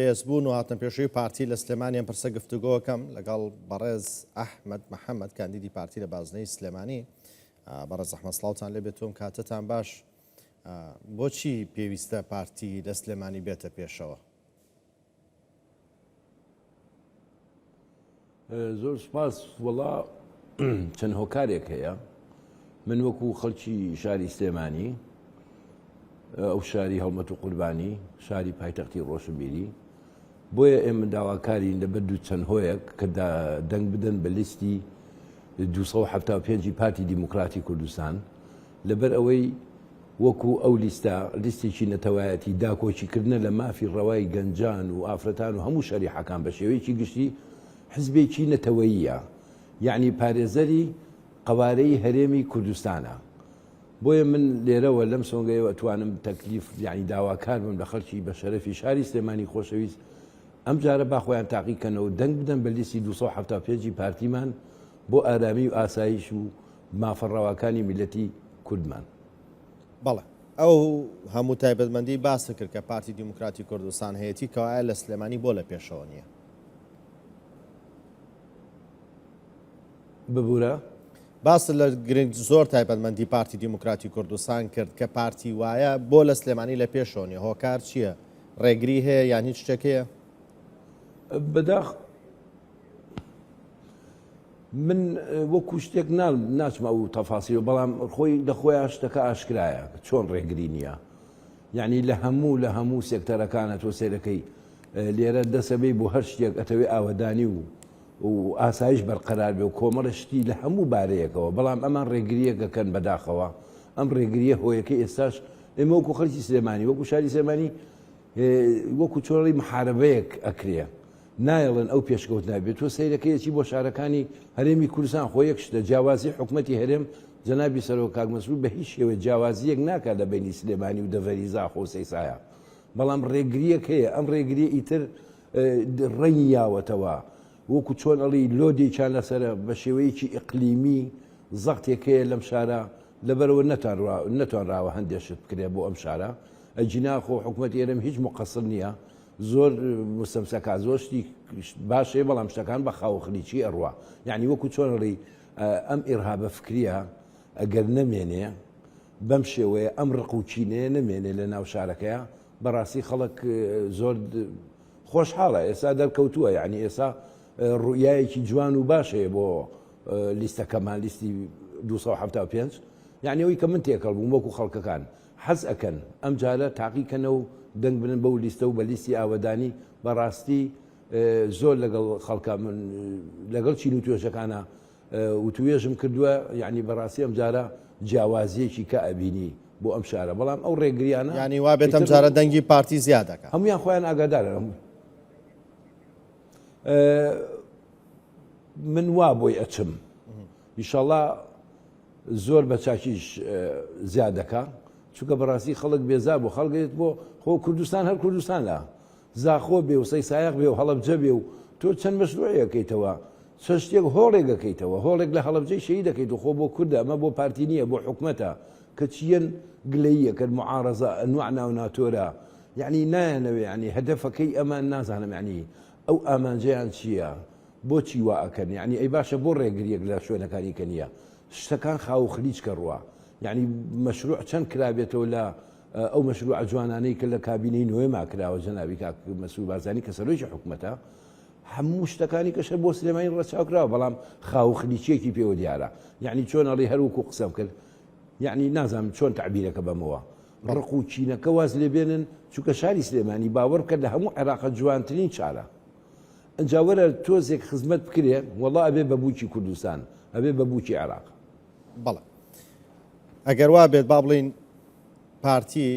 بەهێز بوون و هاتن پێشووی پارتی لە سلێمانیان پرسە گفتوگۆکەم لەگەڵ بەڕێز ئەحمەد محەممەد کاندیدی پارتی لە بازنەی سلێمانی. بەڕێز ئەحمەد سڵاوتان لێ بێتۆم کاتتان باش. بۆچی پێویستە پارتی لە سلێمانی بێتە پێشەوە؟ زۆر سپاس. وەڵا چەند هۆکارێک هەیە. من وەکو خەڵکی شاری سلێمانی، ئەو شاری هەڵمەت و قوربانی، شاری پایتەختی ڕۆشنبیری، بۆیە ئێمە داواکارین لەبەر دوو چەند هۆیەک کە دەنگ بدەن بە لیستی 275 پارتی دیموکراتی کوردستان، لەبەر ئەوەی وەکو ئەو لیستێکی نەتەوایەتی داکۆچیکردنە لە مافی ڕەوای گەنجان و ئافرەتان و هەموو شەریحەکان بە شێوەیەکی گشتی حزبێکی نەتەوەییە، یعنی پارێزەری قەوارەی هەرێمی کوردستانە. بۆیە من لێرەوە لەم سۆنگەیەوە ئەتوانم تەکلیف یعنی داواکار بم لە خەڵکی بە شەرەفی شاری سلێمانی خۆشەویست ئەم جارە باخۆیان تاقیکەنەوە دەنگ بدەن بە لیستی 275 پارتیمان بۆ ئارامی و ئاسایش و مافەڕەواکانی میلەتی کوردمان. بەڵێ ئەو هەموو تایبەتمەندی باسە کرد کە پارتی دیموکراتی کوردستان هەیەی کەوایە لە سلێمانی بۆ لە پێشەوە نییە. ببوورە باس لە گرنگ زۆر تایبەتمەندی پارتی دیموکراتی کوردستان کرد کە پارتی وایە بۆ لە سلێمانی لە پێشەوە نیە. هۆکار چییە؟ ڕێگری هەیە یان هیچ شتێکەیە؟ بەداخ من وەکو شتێک ناچمە و تەفاسیل، بەڵام خۆی لەخۆیان شتەکە ئاشکرایە چۆن ڕێگری نییە. یعنی لە هەموو سێکتەرەکانە تۆ سێرەکەی لێرە دەسەبەی بۆ هەر شتێک ئەتەوێ ئاوەدانی و ئاسایش بەرقەرار بێ و کۆمەڵە شتی لە هەموو بارەیەکەوە، بەڵام ئەمان ڕێگریەکەکەن بەداخەوە. ئەم ڕێگریە هۆیەکەی ئێستاش ئێمە وەکو خەڵکی سلێمانی، وەکو شاری سلێمانی، وەکو چۆڵی محارەبەیەک ئەکرێ، نایڵێن ئەو پێشکەوت نابێت. تۆ سەیرەکەیەکی بۆ شارەکانی هەرێمی کوردستان خۆ یەک شتە جیاوازی حکوومەتی هەرێم جەنابی سەرۆک کاک مەسعود بە هیچ شێوە جیاوازیەک ناکات لە بینی سلێمانی و دەڤەری زاخۆ و سەیسایە، بەڵام ڕێگریەک هەیە. ئەم ڕێگریە ئیتر ڕەنگی یاوەتەوە، وەکو چۆن ئەڵی لۆدێکیان لەسرە بە شێوەیەکی ئیقلیمی زەختێک هەیە لەم شارە، لەبەرەوە نەتوانراوە هەندێشت بکرێ بۆ ئەم شارە. ئەجیناخۆ حکوومەتی ئێرەم هیچ مقەسر نییە، زۆر مستەمسەکە زۆر شتی باشێ، بەڵام شتەکان بە خاوخلیچی ئەڕوا. یعنی وەکو چۆن ئەڵی ئەم ئێرهابە فکریە ئەگەر نەمێنێ بەم شێوەیە ئەم ڕقوچینەیە نەمێنێ لە ناو شارەکەیە، بەڕاستی خەڵک زۆر خۆشحاڵە ئێستا دەرکەوتووە. یعنی ئێستا ڕوئایەکی جوان و باش هەیە بۆ لیستەکەمان، لیستی 275. یعنی ئەوەی کە من تێکەڵ بووم وەکو خەڵکەکان حەز ئەکەن ئەم جارە تاقیکەنە و دەنگ بنن بەو لیستە و بە لیستی ئاوەدانی. بەڕاستی زۆر لەگەڵ خەڵکە من لەگەڵ چین و توێژەکانە وتوێژم کردووە. یعنی بەڕاستی ئەم جارە جیاوازیەکی کە ئەبینی بۆ ئەم شارە، بەڵام ئەو ڕێگریانە ینی وا بێت ئەم جارە دەنگی پارتی زیادەکە. هەمویان خۆیان ئاگادارە. من وا بۆی ئەچم ئینشاڵڵا زۆر بە چاکیش زیادەکە، چونکە بەڕاستی خەڵک بێزار بۆ خەڵگێت بۆ خۆ کوردستان هەر کوردستان لە زاخۆ بێ و سەیسایق بێ و هەڵەبجە بێ و تۆ چەند مەشروعەکەیتەوە، چ شتێک هۆڵێگەکەیتەوە، هۆڵێک لە هەڵەبجەی شەهید دەکەیت و خۆ بۆ کوردە. ئەمە بۆ پارتی نییە، بۆ حکوومەتە کە چیەن گلەیە کە معارەزە ئەنواع ناو ناتۆرە. یعنی نایەنەوێ، ینی هەدەفەکەی ئەمان نازانم، یعنی ئەو ئامانجەیان چییە، بۆچی وا ئەکەن. یعنی ئەی باشە بۆ ڕێگریەک لە شوێنەکانی کە نییە شتەکان خاو خلیچ کەڕوە. یعنی مەشروع چەند کرابێتەوە لە ئەو مەشروع جوانانەی کە لە کابینەی نوێ ماکراوە جەنابی کاک مەسعود بارزانی کە سەرۆکی حکوومەتە، هەموو شتەکانی کەشە بۆ سلێمانی ڕەچاوکراوە، بەڵام خاو خلیچێکی پێوە دیارە. یعنی چۆن ئەڵی هەروکو قسەم کرد، یعنی نازانم چۆن تعبیرەکە بەمەوە ڕق و چینەکە واز لێ بێنن، چونکە شاری سلێمانی باوەڕ بکرد لە هەموو عێراقە جوانترین شارە. ئەنجاوەرە تۆزێک خزمەت بکرێ، وەڵا ئەبێ بەبووکی کوردستان، ئەبێ بەبووکی عێراق. بەڵێ ئەگەر وا بێت با بڵین پارتی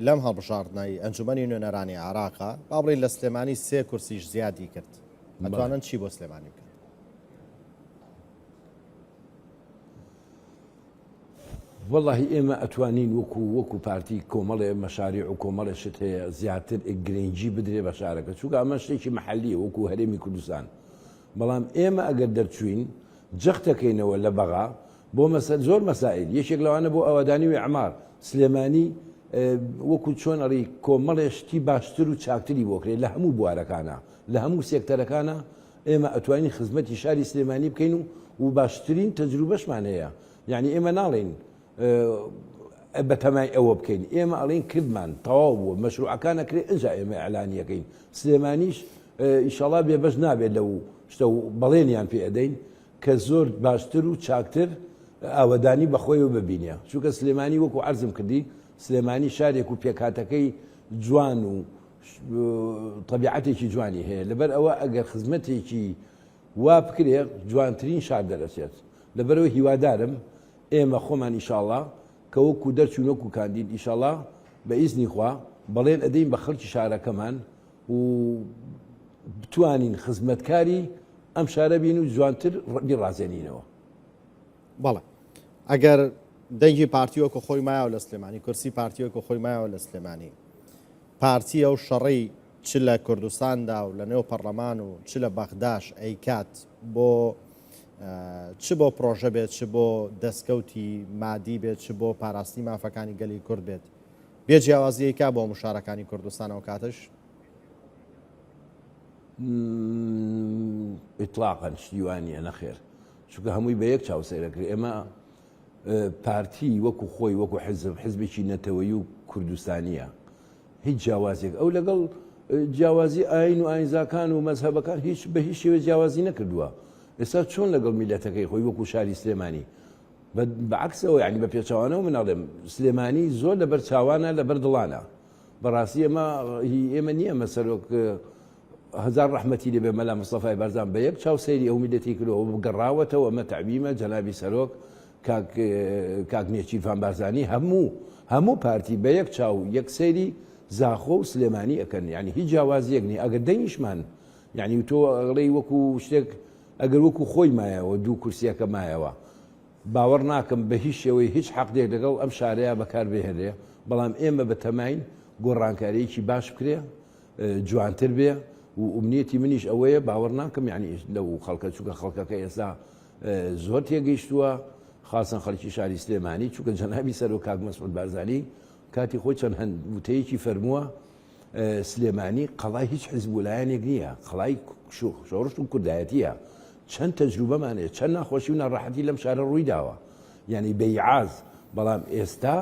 لەم هەڵبژاردنەی ئەنجومەنی نوێنەرانی عێراقا با بڵین لە سلێمانی 3 کورسیش زیادی کرد، ئەتوانن چی بۆ سلێمانی بکەن؟ والله ئێمە ئەتوانین وەکو پارتی کۆمەڵێ مەشاریع و کۆمەڵە شت هەیە زیاتر گرنگی بدرێ بە شارەکە، چونکە ئەمە شتێکی مەحەلیە وەکو هەرێمی کوردستان. بەڵام ئێمە ئەگەر دەرچوین جەختەکەینەوە لە بەغا بۆ زۆر مەسائل، یەکێک لەوانە بۆ ئەوەدانی و ئەعمار سلێمانی وەکو چۆن ئەڵی کۆمەڵێشتی باشتر و چاکتری بۆکرێت لە هەموو بوارەکانە لە هەموو سێکتەرەکانە ئێمە ئەتوانین خزمەتی شاری سلێمانی بکەین و باشترین تەجروبەشمان هەیە یعنی ئێمە ناڵێن بەتەمای ئەوە بکەین ئێمە ئەڵێن کردمان تەواو بووە مەشروعەکانەکرێ ئەجا ئێمە ئەعلانیەکەین سلێمانیش ئیشەڵا بێبەش نابێت لەو شتە و بەڵێنیان پێ ئەدەین کە زۆر باشتر و چاکتر ئاوەدانی بەخۆی و ببینە چونکە سلێمانی وەکو عەرزم کردی سلێمانی شارێک و پێکاتەکەی جوان و طبیعەتێکی جوانی هەیە لەبەر ئەوە ئەگەر خزمەتێکی وا بکرێ جوانترین شار دەرەچێت لەبەرەوە هیوادارم ئێمە خۆمان ئیشاڵڵا کە وەکو دەرچوون وەکو کاندید ئیشاڵڵا بە ئیزنی خوا بەڵێن ئەدەین بە خەڵکی شارەکەمان و بتوانین خزمەتکاری ئەم شارە بین و جوانتر بیڕازێنینەوە. بەڵێ ئەگەر دەنگی پارتیۆکە خۆی مایەوە لە سلێمانی کورسی پارتیۆکە خۆی مایەوە لە سلێمانی پارتیە و شەڕی چ لە کوردستاندا و لە نێو پەرلەمان و چ لە بەغداش ئەیکات بۆ چ بۆ پرۆژە بێت چ بۆ دەستکەوتی مادی بێت چ بۆ پاراستنی مافەکانی گەلی کورد بێت بێ جیاوازیەکە بۆ مشارەکانی کوردستانەوە کاتش ئیطلاقاً شتیوانیە نەخێر چونکە هەمووی بە یەک چاوسەیرەکرێ ئێمە پارتی وەکو خۆی وەکو حزبێکی نەتەوەیی و کوردستانیە هیچ جیاوازێک ئەو لەگەڵ جیاوازی ئاین و ئاینزاکان و مەزهەبەکان هیچ بە هیچ شێوە جیاوازی نەکردووە ئێستا چۆن لەگەڵ میلەتەکەی خۆی وەکو شاری سلێمانی بەعکسەوە یعنی بە پێچەوانەوە مناڵێم سلێمانی زۆر لەبەر چاوانە لەبەر دڵانە بەڕاستی ئێمە نییە مەسەرۆک هزار ڕەحمەتی لێبێ مەلا مستەفای بەرزان بە یەک چاو سەیری ئەو میلەتی کردەوە بگەڕاوەتەوە ئەمە تەعبیمە جەنابی سەرۆک کاک نێچیرفان بارزانی هەموو پارتی بە یەک چاو یەک سەیری زاخۆ و سلێمانی ئەکەن یعنی هیچ جیاوازیەک نیە ئەگەر دەنگیشمان یعنی تۆ ئەڵێی وەکو شتێک ئەگەر وەکو خۆی مایەوە دوو کورسیەکە مایەوە باوەڕ ناکەم بە هیچ شێوەی هیچ حەقێک لەگەڵ ئەم شارەیە بەکاربهێنرێ بەڵام ئێمە بە تەماین گۆڕانکاریەکی باش بکرێ جوانتر بێ و ئومنیەتی منیش ئەوەیە باوەڕ ناکەم یعنی لەو خەڵکە چووکە خەڵکەکە ئێستا زۆر تێگەیشتووە خاصن خەڵکی شاری سلێمانی چووکە جەنابی سەرۆک کاک مەسعود بارزانی کاتی خۆی چەند هەند وتەیەکی فەرمووە سلێمانی قەڵای هیچ حیزب وەلایەنێک نییە قەڵای شۆڕش و کوردایەتیە چەند تەجروبەمانەیە چەند ناخۆشی و ناڕەحەتی لەم شارە ڕووی داوە یعنی بەیعاز بەڵام ئێستا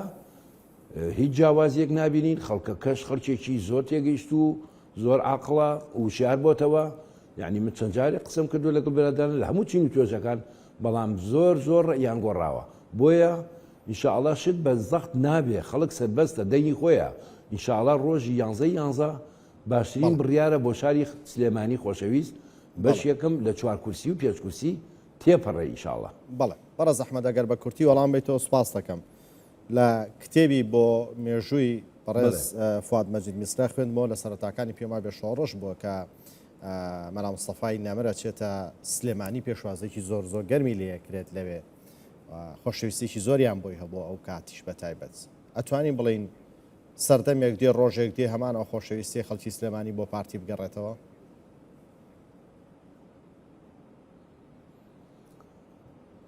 هیچ جیاوازیەک نابینین خەڵکەکەش خەڵکێکی زۆر تێگەیشت و زۆر عاقڵە وشیار بۆتەوە یعنی من چەند جارێک قسەم کردو لەگەڵ برادران لە هەموو چین و توێژەکان بەڵام زۆر ڕێیان گۆڕاوە بۆیە ئینشاءڵڵا شت بە زەخت نابێ خەڵک سەربەستە دەنگی خۆیە ئینشاءڵڵا ڕۆژی 11 باشترین بڕیارە بۆ شاری سلێمانی خۆشەویست بەش یەکەم لە 4 کورسی و 5 کورسی تێپەڕێ ئینشاءڵڵا. بەڵێ بەڕێز ئەحمەد ئەگەر بە کورتی وەڵام بێتەوە سوپاس دەکەم لە کتێبی بۆ مێژووی بەڕێز فواد مەجید میسرا خوێندبەوە لە سەرەتاکانی پێما بێ شۆڕش بووە کە مەلا مستەفای نامەرە چێتە سلێمانی پێشوازێکی زۆر گەرمی لێکرێت لەوێ خۆشەویستێکی زۆریان بۆی هەبوو ئەو کاتیش بە تایبەت ئەتوانین بڵین سەردەمێک دێ ڕۆژێک دێ هەمان ئەو خۆشەویستی خەڵکی سلێمانی بۆ پارتی بگەڕێتەوە.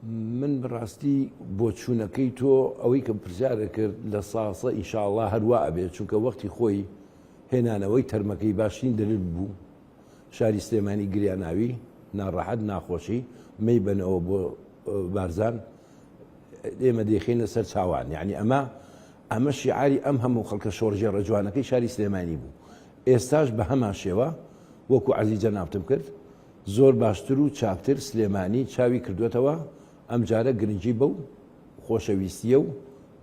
من بەڕاستی بۆ چوونەکەی تۆ ئەوەی کە پرسیارە کرد لە ساسە ئینشاءڵڵا هەروە ئەبێت چونکە وەختی خۆی هێنانەوەی تەرمەکەی باشترین دلیل بوو شاری سلێمانی گریاناوی ناڕەحەت ناخۆشی مەی بنەوە بۆ بارزان ئێمە دێخینە سەر چاوان یعنی ئەمە شیعاری ئەم هەموو خەڵکە شۆڕژێ ڕەجوانەکەی شاری سلێمانی بوو ئێستاش بە هەمان شێوە وەکو عەزیز جەنابتم کرد زۆر باشتر و چاکتر سلێمانی چاوی کردوێتەوە ئەم جارە گرنگی بەو خۆشەویستیە و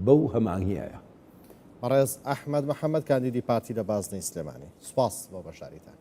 بەو هەمانگیایە. بەڕێز ئەحمەد محەممەد کاندیدی پارتی لە بازنەی سلێمانی سوپاس بۆ بەشاریتان.